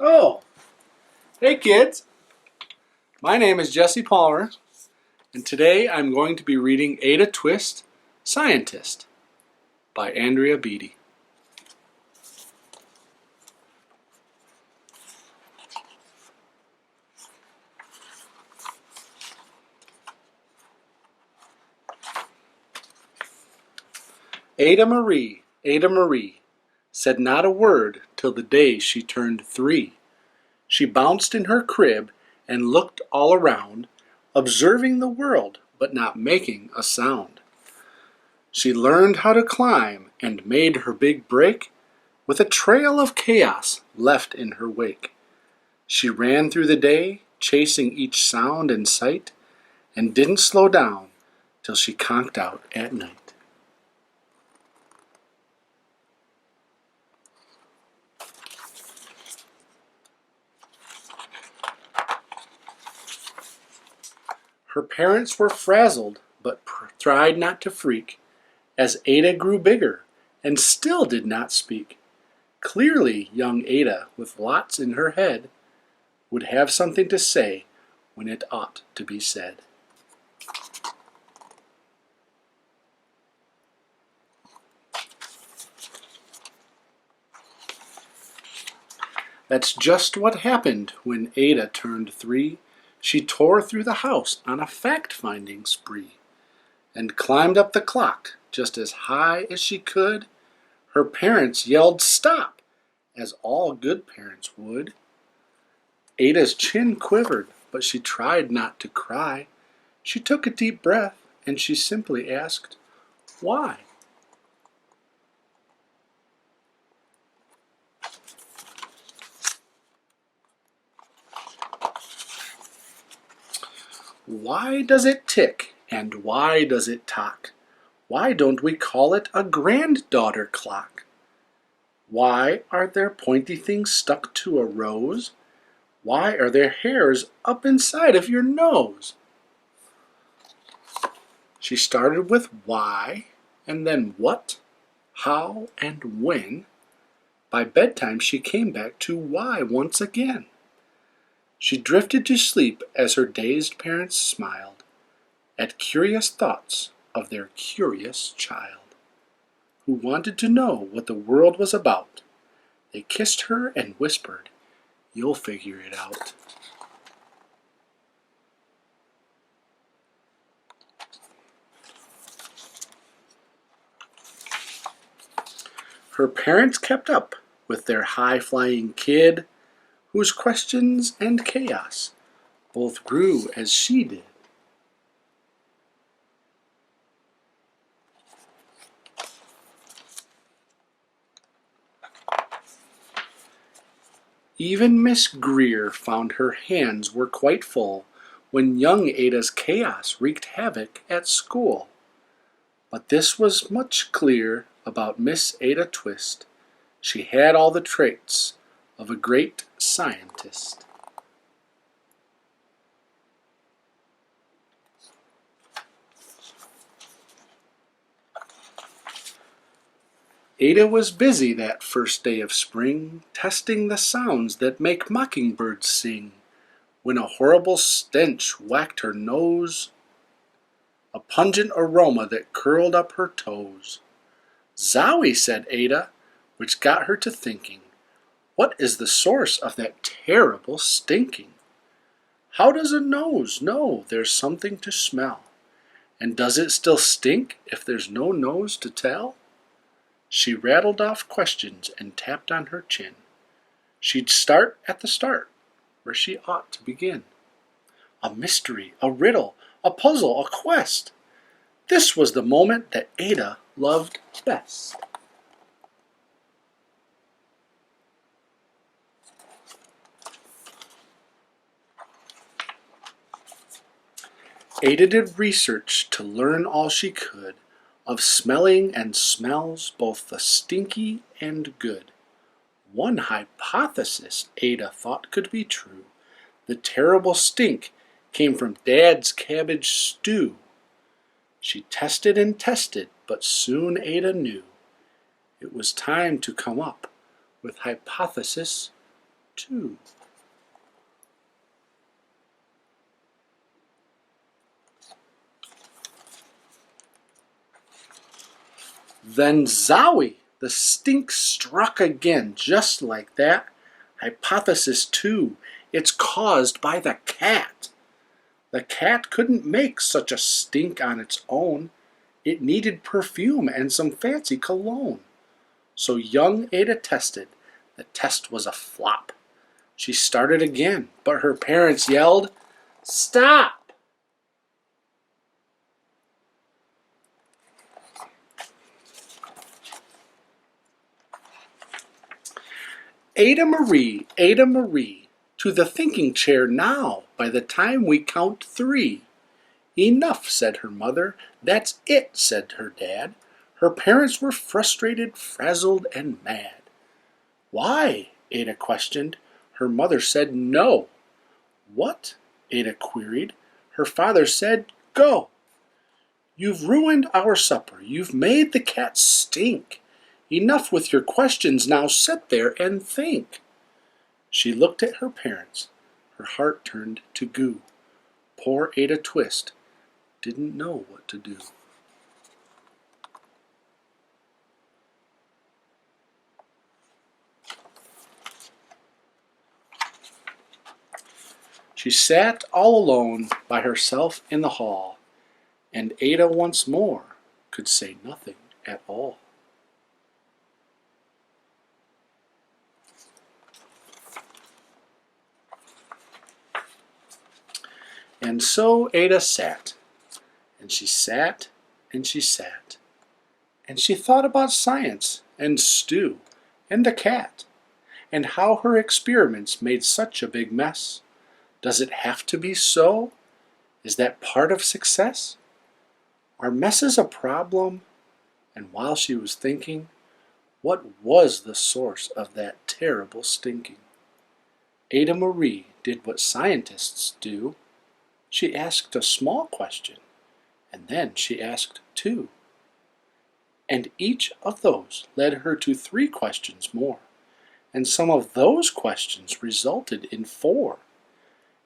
Oh, hey kids! My name is Jesse Palmer, and today I'm going to be reading Ada Twist, Scientist by Andrea Beaty. Ada Marie, said not a word till the day she turned 3. She bounced in her crib and looked all around, observing the world but not making a sound. She learned how to climb and made her big break with a trail of chaos left in her wake. She ran through the day, chasing each sound and sight, and didn't slow down till she conked out at night. Her parents were frazzled, but tried not to freak, as Ada grew bigger and still did not speak. Clearly, young Ada, with lots in her head, would have something to say when it ought to be said. That's just what happened when Ada turned 3. She tore through the house on a fact-finding spree, and climbed up the clock just as high as she could. Her parents yelled stop, as all good parents would. Ada's chin quivered, but she tried not to cry. She took a deep breath, and she simply asked, why? Why does it tick, and why does it talk? Why don't we call it a granddaughter clock? Why are there pointy things stuck to a rose? Why are there hairs up inside of your nose? She started with why, and then what, how, and when. By bedtime she came back to why once again. She drifted to sleep as her dazed parents smiled at curious thoughts of their curious child, who wanted to know what the world was about. They kissed her and whispered, you'll figure it out. Her parents kept up with their high-flying kid, whose questions and chaos both grew as she did. Even Miss Greer found her hands were quite full when young Ada's chaos wreaked havoc at school. But this was much clear about Miss Ada Twist. She had all the traits of a great scientist. Ada was busy that first day of spring, testing the sounds that make mockingbirds sing, when a horrible stench whacked her nose, a pungent aroma that curled up her toes. Zowie, said Ada, which got her to thinking, what is the source of that terrible stinking? How does a nose know there's something to smell? And does it still stink if there's no nose to tell? She rattled off questions and tapped on her chin. She'd start at the start, where she ought to begin. A mystery, a riddle, a puzzle, a quest. This was the moment that Ada loved best. Ada did research to learn all she could of smelling and smells, both the stinky and good. One hypothesis Ada thought could be true. The terrible stink came from Dad's cabbage stew. She tested and tested, but soon Ada knew it was time to come up with hypothesis 2. Then zowie! The stink struck again, just like that. Hypothesis 2. It's caused by the cat. The cat couldn't make such a stink on its own. It needed perfume and some fancy cologne. So young Ada tested. The test was a flop. She started again, but her parents yelled, "Stop!" Ada Marie, to the thinking chair now, by the time we count 3. Enough, said her mother. That's it, said her dad. Her parents were frustrated, frazzled, and mad. Why? Ada questioned. Her mother said no. What? Ada queried. Her father said go. You've ruined our supper. You've made the cat stink. Enough with your questions. Now sit there and think. She looked at her parents. Her heart turned to goo. Poor Ada Twist didn't know what to do. She sat all alone by herself in the hall, and Ada once more could say nothing at all. And so Ada sat, and she sat, and she sat, and she thought about science, and stew, and the cat, and how her experiments made such a big mess. Does it have to be so? Is that part of success? Are messes a problem? And while she was thinking, what was the source of that terrible stinking? Ada Marie did what scientists do. She asked a small question, and then she asked 2. And each of those led her to 3 questions more, and some of those questions resulted in 4.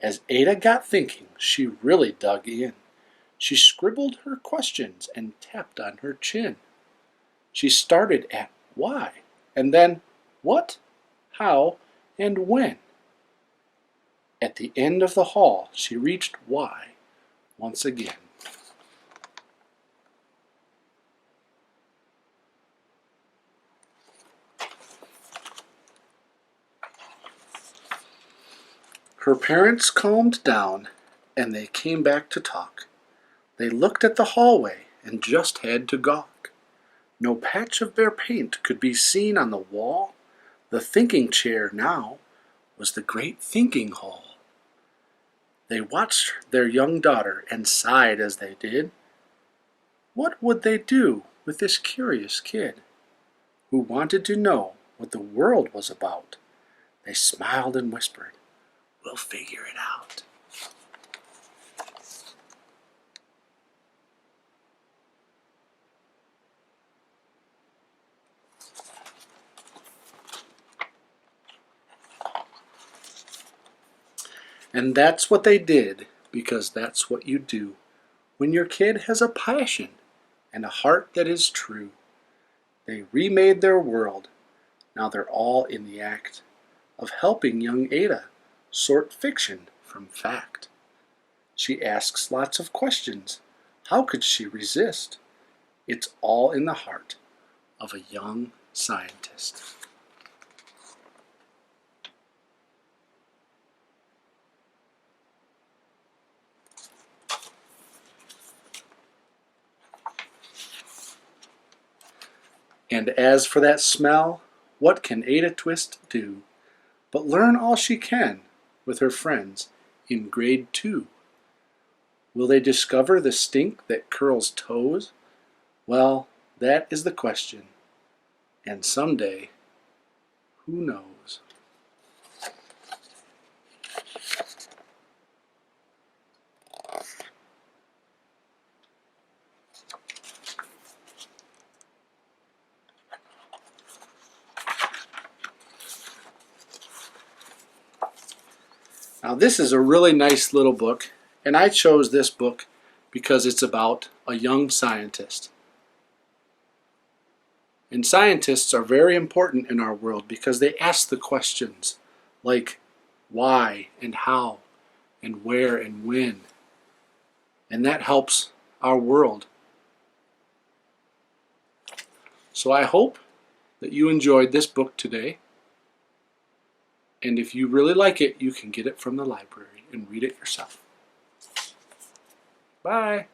As Ada got thinking, she really dug in. She scribbled her questions and tapped on her chin. She started at why, and then what, how, and when. At the end of the hall, she reached why once again. Her parents calmed down, and they came back to talk. They looked at the hallway and just had to gawk. No patch of bare paint could be seen on the wall. The thinking chair now was the great thinking hall. They watched their young daughter and sighed as they did. What would they do with this curious kid who wanted to know what the world was about? They smiled and whispered, "We'll figure it out." And that's what they did, because that's what you do when your kid has a passion and a heart that is true. They remade their world. Now they're all in the act of helping young Ada sort fiction from fact. She asks lots of questions. How could she resist? It's all in the heart of a young scientist. And as for that smell, what can Ada Twist do but learn all she can with her friends in grade 2? Will they discover the stink that curls toes? Well, that is the question. And someday, who knows? Now this is a really nice little book, and I chose this book because it's about a young scientist. And scientists are very important in our world because they ask the questions like why and how and where and when. And that helps our world. So I hope that you enjoyed this book today. And if you really like it, you can get it from the library and read it yourself. Bye.